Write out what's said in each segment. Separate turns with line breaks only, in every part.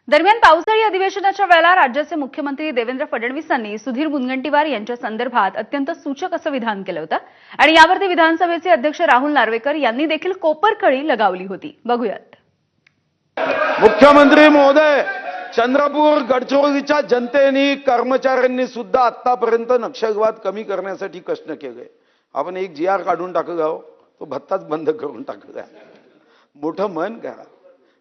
दरम्यान पावसाळी अधिवेशनाच्या वेळेला राज्याचे मुख्यमंत्री देवेंद्र फडणवीसांनी सुधीर मुनगंटीवार यांच्या संदर्भात अत्यंत सूचक असं विधान केलं होतं आणि यावरती विधानसभेचे अध्यक्ष राहुल नार्वेकर यांनी देखील कोपरखळी लगावली होती। बघूयात।
मुख्यमंत्री महोदय, चंद्रपूर गडचिरोलीच्या जनतेने कर्मचाऱ्यांनी सुद्धा आतापर्यंत नक्षलवाद कमी करण्यासाठी कष्ट केले। आपण एक जीआर काढून टाकू, तो भत्ताच बंद करून टाकूया। मोठं मन करा,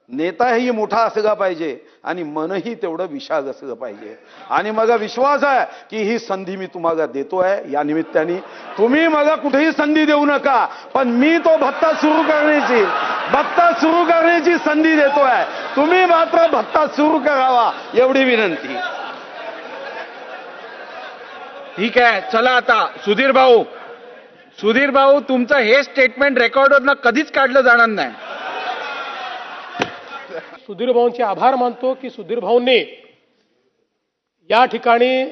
नेताही मोठा असला पाहिजे आणि मनही तेवढं विशाल असलं पाहिजे। आणि मला विश्वास आहे की ही संधी मी तुम्हाला देतोय। या निमित्ताने तुम्ही मला कुठेही संधी देऊ नका, पण मी तो भत्ता सुरू करण्याची संधी देतोय। तुम्ही मात्र भत्ता सुरू करावा एवढी विनंती।
ठीक आहे, चला आता सुधीर भाऊ तुमचं हे स्टेटमेंट रेकॉर्डवरनं कधीच काढलं जाणार नाही।
सुधीर भाऊंचे आभार मानतो की सुधीर भाऊंनी या ठिकाणी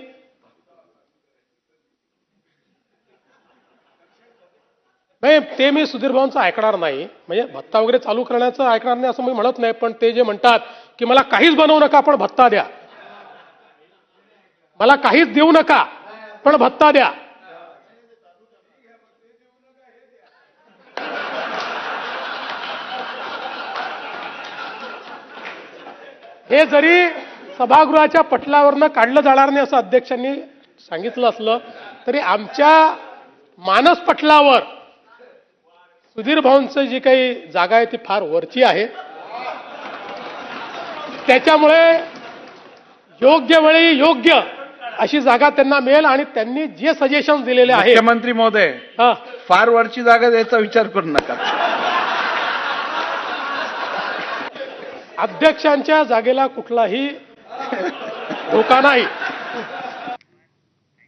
नाही, ते मी सुधीर भाऊंचं ऐकणार नाही, म्हणजे भत्ता वगैरे चालू करण्याचं ऐकणार नाही असं मी म्हणत नाही, पण ते जे म्हणतात की मला काहीच बनवू नका पण भत्ता द्या, मला काहीच देऊ नका पण भत्ता द्या, हे जरी सभागृहाच्या पटलावरनं काढलं जाणार नाही असं अध्यक्षांनी सांगितलं असलं तरी आमच्या मानस पटलावर सुधीर भाऊंचं जी काही जागा आहे ती फार वरची आहे। त्याच्यामुळे योग्य वेळी योग्य अशी जागा त्यांना मिळेल आणि त्यांनी जे सजेशन दिलेले आहे।
मुख्यमंत्री महोदय, फार वरची जागा द्यायचा विचार करू नका।
अध्यक्षांच्या जागेला कुठलाही धोका नाही।